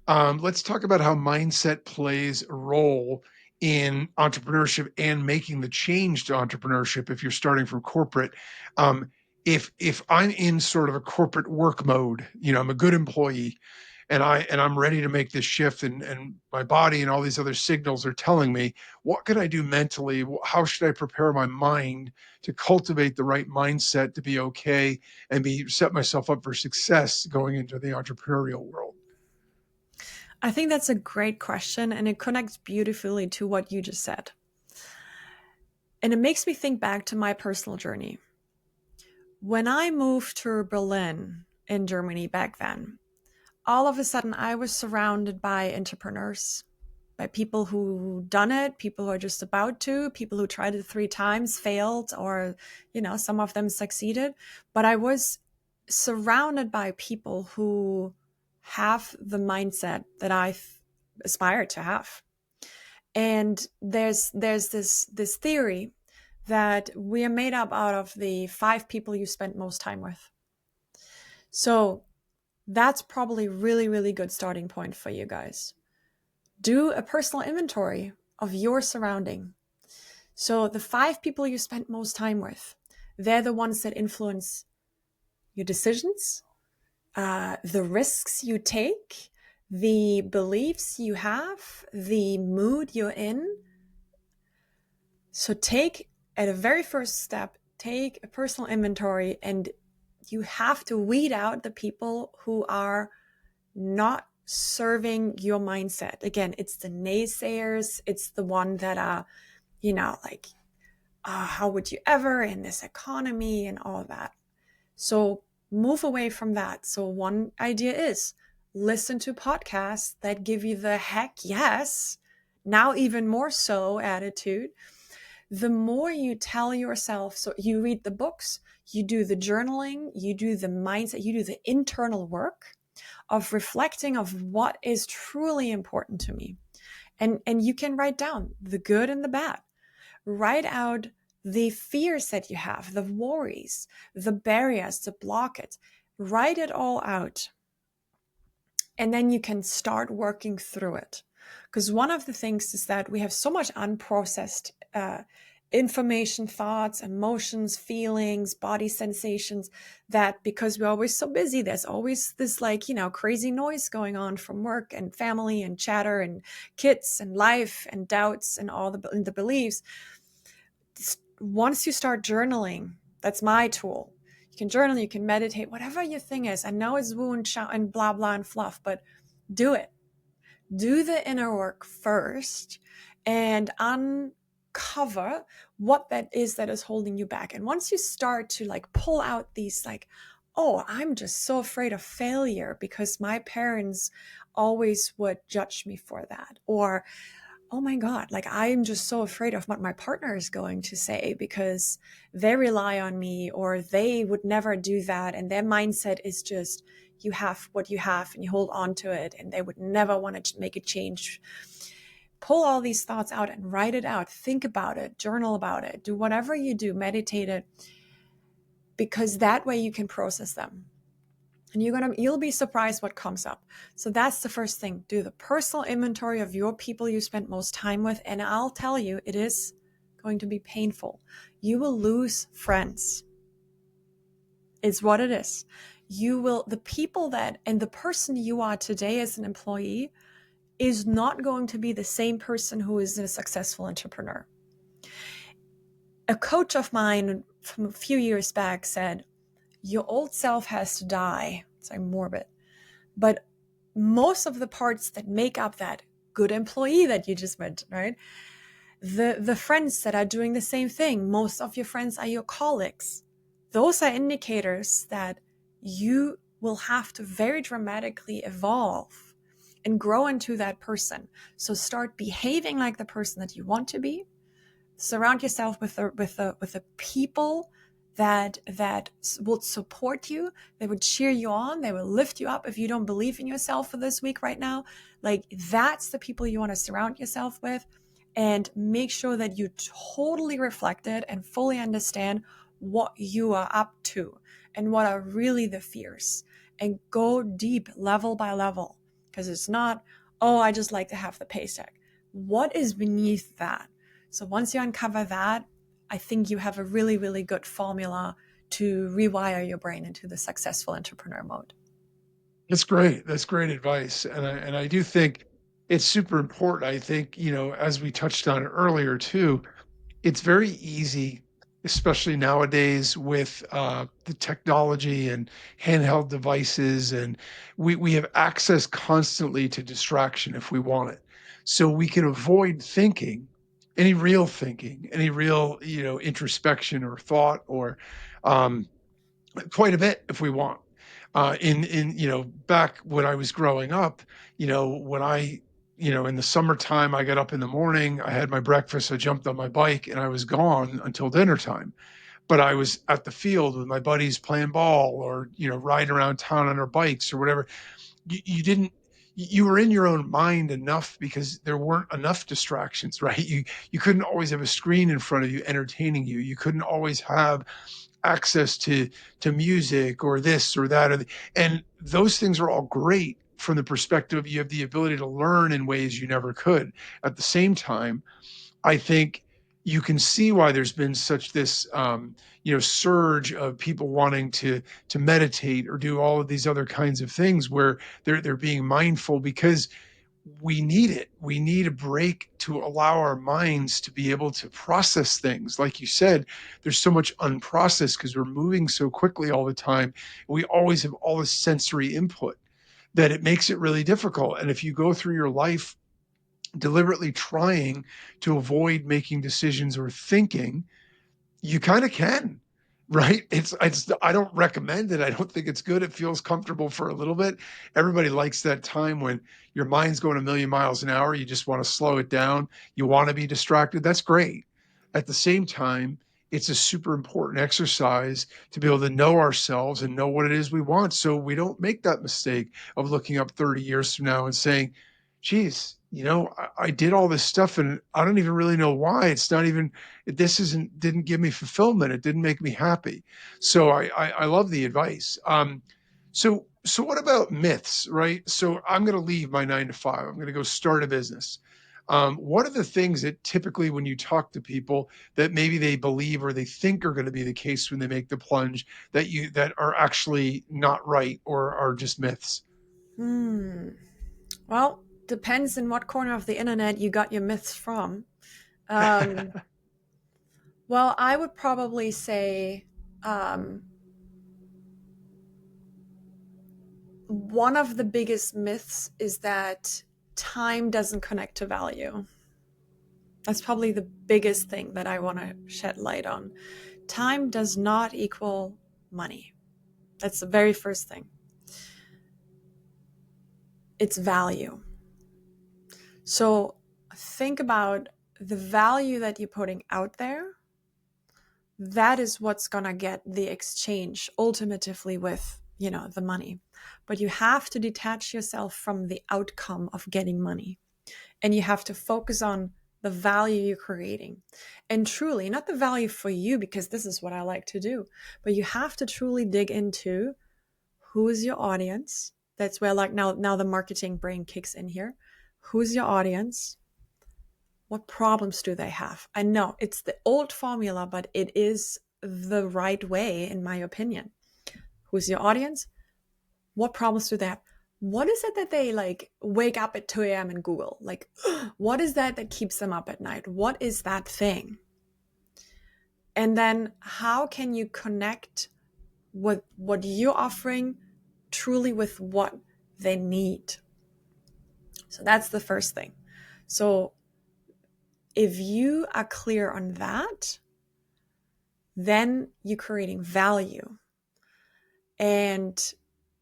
let's talk about how mindset plays a role in entrepreneurship and making the change to entrepreneurship if you're starting from corporate. Um, if I'm in sort of a corporate work mode, I'm a good employee and I'm ready to make this shift and my body and all these other signals are telling me, what can I do mentally? How should I prepare my mind to cultivate the right mindset to be okay and be set myself up for success going into the entrepreneurial world? I think that's a great question, and it connects beautifully to what you just said. And it makes me think back to my personal journey. When I moved to Berlin in Germany back then, all of a sudden I was surrounded by entrepreneurs, by people who done it, people who are just about to, people who tried it 3 times, failed, or, some of them succeeded. But I was surrounded by people who have the mindset that I aspire to have. And there's this theory that we are made up out of the 5 people you spend most time with. So that's probably really, really good starting point for you guys. Do a personal inventory of your surrounding. So the 5 people you spend most time with, they're the ones that influence your decisions, the risks you take, the beliefs you have, the mood you're in. So at a very first step, take a personal inventory, and you have to weed out the people who are not serving your mindset. Again, it's the naysayers. It's the one that are, like, how would you ever in this economy and all that. So move away from that. So one idea is listen to podcasts that give you the heck yes, now even more so attitude. The more you tell yourself, so you read the books, you do the journaling, you do the mindset, you do the internal work of reflecting of what is truly important to me. And you can write down the good and the bad. Write out the fears that you have, the worries, the barriers, the blockage. Write it all out. And then you can start working through it. Because one of the things is that we have so much unprocessed information, thoughts, emotions, feelings, body sensations, that because we're always so busy, there's always this, like, crazy noise going on from work and family and chatter and kids and life and doubts and all the beliefs. Once you start journaling, that's my tool. You can journal, you can meditate, whatever your thing is. I know it's woo and shout and blah, blah, and fluff, but do it. Do the inner work first and uncover what that is holding you back. And once you start to like pull out these, like, oh, I'm just so afraid of failure because my parents always would judge me for that. Or, oh my God, like I'm just so afraid of what my partner is going to say because they rely on me, or they would never do that. And their mindset is just, you have what you have and you hold on to it, and they would never want to make a change. Pull all these thoughts out and write it out. Think about it, journal about it, do whatever you do, meditate it, because that way you can process them. And you'll be surprised what comes up. So that's the first thing. Do the personal inventory of your people you spend most time with. And I'll tell you, it is going to be painful. You will lose friends. It's what it is. The people and the person you are today as an employee is not going to be the same person who is a successful entrepreneur. A coach of mine from a few years back said, your old self has to die. It's like morbid. But most of the parts that make up that good employee that you just mentioned, right? The friends that are doing the same thing, most of your friends are your colleagues. Those are indicators that you will have to very dramatically evolve and grow into that person. So start behaving like the person that you want to be. Surround yourself with the people that will support you. They would cheer you on. They will lift you up if you don't believe in yourself for this week right now. Like, that's the people you want to surround yourself with, and make sure that you totally reflect it and fully understand what you are up to and what are really the fears, and go deep level by level, because it's not, oh, I just like to have the paycheck. What is beneath that? So once you uncover that, I think you have a really, really good formula to rewire your brain into the successful entrepreneur mode. That's great. That's great advice. And I do think it's super important. I think, as we touched on earlier too, it's very easy, especially nowadays with the technology and handheld devices, and we have access constantly to distraction if we want it. So we can avoid thinking, any real, introspection or thought, or um, quite a bit if we want. Back when I was growing up, when in the summertime, I got up in the morning, I had my breakfast, I jumped on my bike, and I was gone until dinner time. But I was at the field with my buddies playing ball, or, riding around town on our bikes or whatever. You didn't, you were in your own mind enough because there weren't enough distractions, right? You couldn't always have a screen in front of you entertaining you. You couldn't always have access to music or this or that, and those things are all great from the perspective you have the ability to learn in ways you never could. At the same time, I think you can see why there's been such this surge of people wanting to meditate or do all of these other kinds of things where they're being mindful, because we need it. We need a break to allow our minds to be able to process things. Like you said, there's so much unprocessed because we're moving so quickly all the time. We always have all this sensory input that it makes it really difficult. And if you go through your life deliberately trying to avoid making decisions or thinking, you kind of can, right? It's I don't recommend it. I don't think it's good. It feels comfortable for a little bit. Everybody likes that time when your mind's going a million miles an hour. You just want to slow it down. You want to be distracted. That's great. At the same time, it's a super important exercise to be able to know ourselves and know what it is we want, so we don't make that mistake of looking up 30 years from now and saying, geez, I did all this stuff and I don't even really know why. It's not even, didn't give me fulfillment. It didn't make me happy. So I love the advice. So So what about myths, right? So I'm going to leave my 9 to 5. I'm going to go start a business. What are the things that typically, when you talk to people, that maybe they believe or they think are going to be the case when they make the plunge, that are actually not right or are just myths? Hmm. Well, depends in what corner of the internet you got your myths from. Um, well, I would probably say um, one of the biggest myths is that time doesn't connect to value. That's probably the biggest thing that I want to shed light on. Time does not equal money. That's the very first thing. It's value. So think about the value that you're putting out there. That is what's going to get the exchange ultimately with, the money. But you have to detach yourself from the outcome of getting money. And you have to focus on the value you're creating. And truly, not the value for you, because this is what I like to do, but you have to truly dig into who is your audience. That's where like now the marketing brain kicks in here. Who's your audience? What problems do they have? I know it's the old formula, but it is the right way, in my opinion. Who's your audience? What problems do they have? What is it that they like wake up at 2 a.m. and Google? Like, what is that keeps them up at night? What is that thing? And then how can you connect what you're offering truly with what they need? So that's the first thing. So if you are clear on that, then you're creating value. And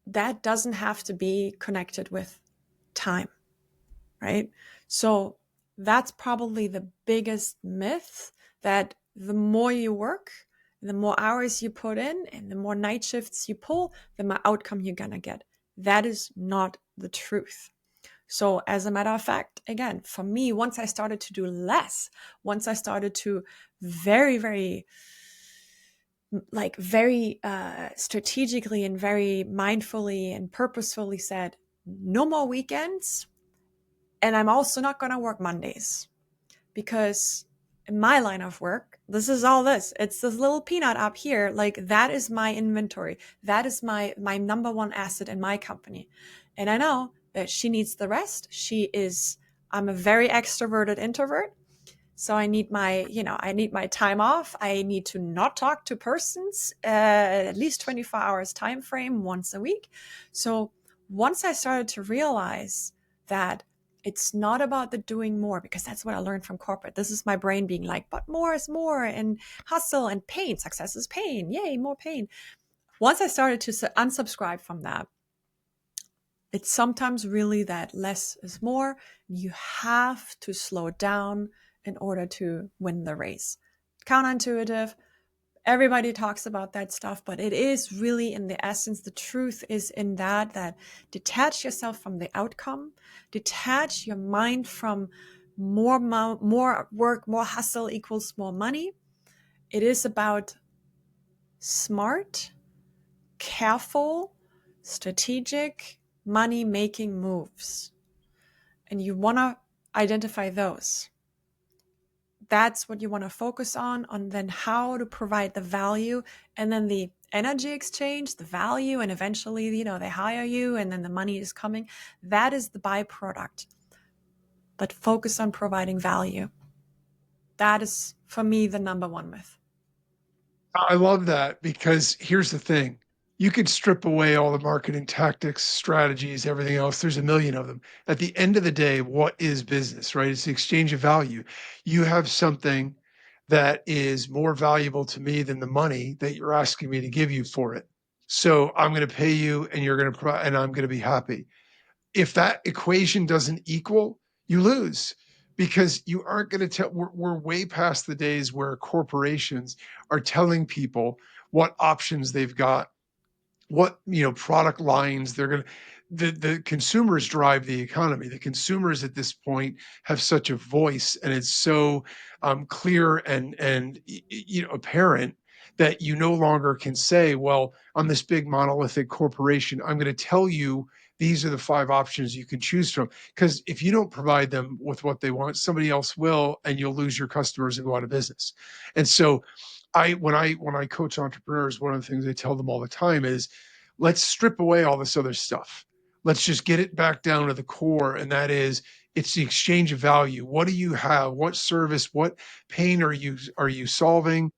that doesn't have to be connected with time, right? So that's probably the biggest myth, that the more you work, the more hours you put in, and the more night shifts you pull, the more outcome you're going to get. That is not the truth. So, as a matter of fact, again, for me, once I started to do less, once I started to very, very strategically and very mindfully and purposefully said, no more weekends. And I'm also not going to work Mondays, because in my line of work, this is all this. It's this little peanut up here. Like, that is my inventory. That is my number one asset in my company. And I know that she needs the rest. I'm a very extroverted introvert. So I need my time off. I need to not talk to persons at least 24 hours time frame once a week. So once I started to realize that it's not about the doing more, because that's what I learned from corporate. This is my brain being like, but more is more, and hustle and pain. Success is pain. Yay, more pain. Once I started to unsubscribe from that, it's sometimes really that less is more. You have to slow down in order to win the race. Counterintuitive. Everybody talks about that stuff, but it is really in the essence. The truth is in that detach yourself from the outcome, detach your mind from more work, more hustle equals more money. It is about smart, careful, strategic money making moves. And you want to identify those. That's what you want to focus on then how to provide the value, and then the energy exchange, the value, and eventually, they hire you and then the money is coming. That is the byproduct. But focus on providing value. That is, for me, the number one myth. I love that, because here's the thing. You could strip away all the marketing tactics, strategies, everything else. There's a million of them. At the end of the day, what is business, right? It's the exchange of value. You have something that is more valuable to me than the money that you're asking me to give you for it. So I'm going to pay you, and you're going to provide, and I'm going to be happy. If that equation doesn't equal, you lose, because you aren't going to tell. We're way past the days where corporations are telling people what options they've got, what product lines they're going to. The consumers drive the economy. The consumers at this point have such a voice, and it's so clear and apparent that you no longer can say, well, I'm this big monolithic corporation. I'm going to tell you these are the 5 options you can choose from. Because if you don't provide them with what they want, somebody else will, and you'll lose your customers and go out of business. And so when I coach entrepreneurs, one of the things I tell them all the time is let's strip away all this other stuff. Let's just get it back down to the core. And that is it's the exchange of value. What do you have? What service, what pain are you solving?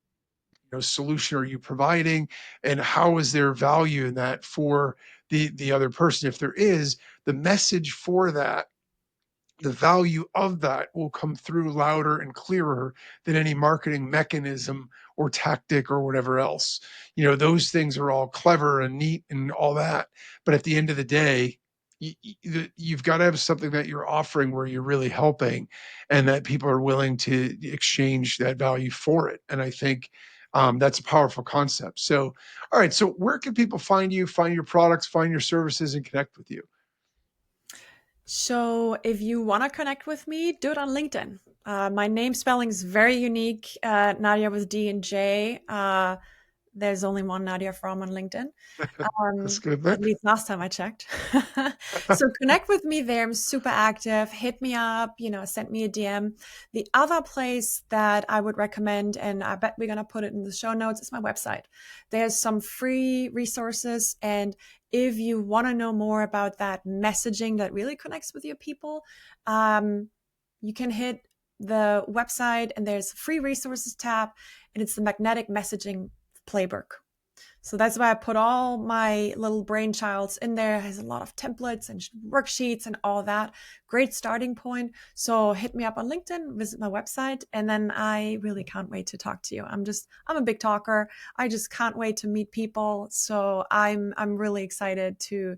Solution are you providing? And how is there value in that for the other person? If there is, the message for that, the value of that will come through louder and clearer than any marketing mechanism or tactic or whatever else. Those things are all clever and neat and all that. But at the end of the day, you've got to have something that you're offering where you're really helping and that people are willing to exchange that value for it. And I think that's a powerful concept. So, all right. So, where can people find you, find your products, find your services, and connect with you? So if you want to connect with me, do it on LinkedIn. My name spelling is very unique. Nadja with D and J. There's only one Nadja Fromm on LinkedIn. That's good. At least last time I checked. So connect with me there. I'm super active. Hit me up, send me a DM. The other place that I would recommend, and I bet we're going to put it in the show notes, is my website. There's some free resources. And if you want to know more about that messaging that really connects with your people, you can hit the website and there's a free resources tab, and it's the magnetic messaging playbook. So that's why I put all my little brainchilds in there. It has a lot of templates and worksheets and all that. Great starting point. So hit me up on LinkedIn, visit my website, and then I really can't wait to talk to you. I'm a big talker. I just can't wait to meet people. So I'm really excited to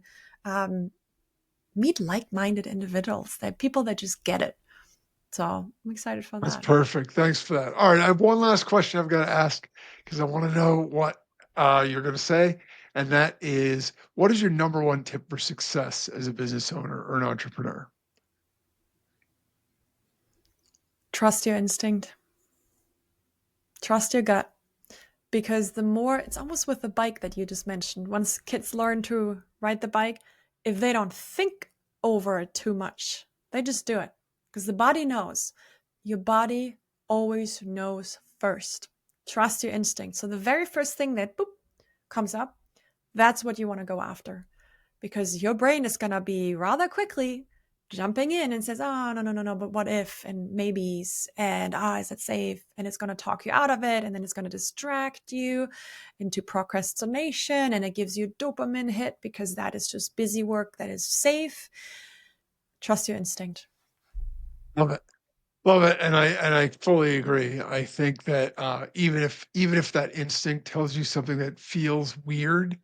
meet like-minded individuals, that people that just get it. So I'm excited for That's that. perfect. Thanks for that. All right. I have one last question I've got to ask because I want to know what you're going to say. And that is, what is your number one tip for success as a business owner or an entrepreneur? Trust your instinct. Trust your gut. Because the more, it's almost with the bike that you just mentioned. Once kids learn to ride the bike, if they don't think over it too much, they just do it. Because the body knows. Your body always knows first. Trust your instinct. So the very first thing that boop comes up, that's what you want to go after. Because your brain is going to be rather quickly jumping in and says, oh, no, but what if, and maybes, and is it safe? And it's going to talk you out of it, and then it's going to distract you into procrastination, and it gives you a dopamine hit because that is just busy work that is safe. Trust your instinct. Love it. Love it, and I fully agree. I think that even if that instinct tells you something that feels weird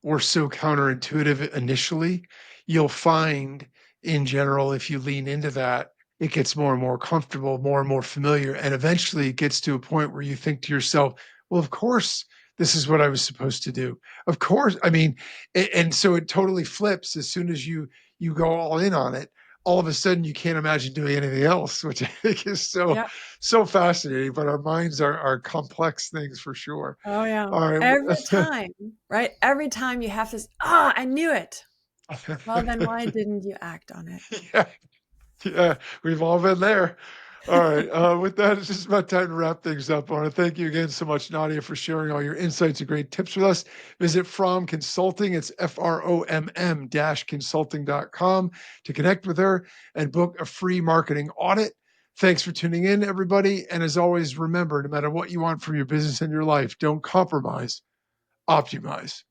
or so counterintuitive initially, you'll find in general if you lean into that, it gets more and more comfortable, more and more familiar, and eventually it gets to a point where you think to yourself, "Well, of course, this is what I was supposed to do. Of course." I mean, and so it totally flips as soon as you go all in on it. All of a sudden you can't imagine doing anything else, which I think is so Yeah. so fascinating. But our minds are complex things for sure. Oh, yeah. All Every right. time, right? Every time you have this, I knew it. Well, then why didn't you act on it? Yeah, yeah, we've all been there. All right. With that, it's just about time to wrap things up. I want to thank you again so much, Nadia, for sharing all your insights and great tips with us. Visit Fromm Consulting. It's FROMM consulting.com to connect with her and book a free marketing audit. Thanks for tuning in, everybody. And as always, remember, no matter what you want from your business and your life, don't compromise, optimize.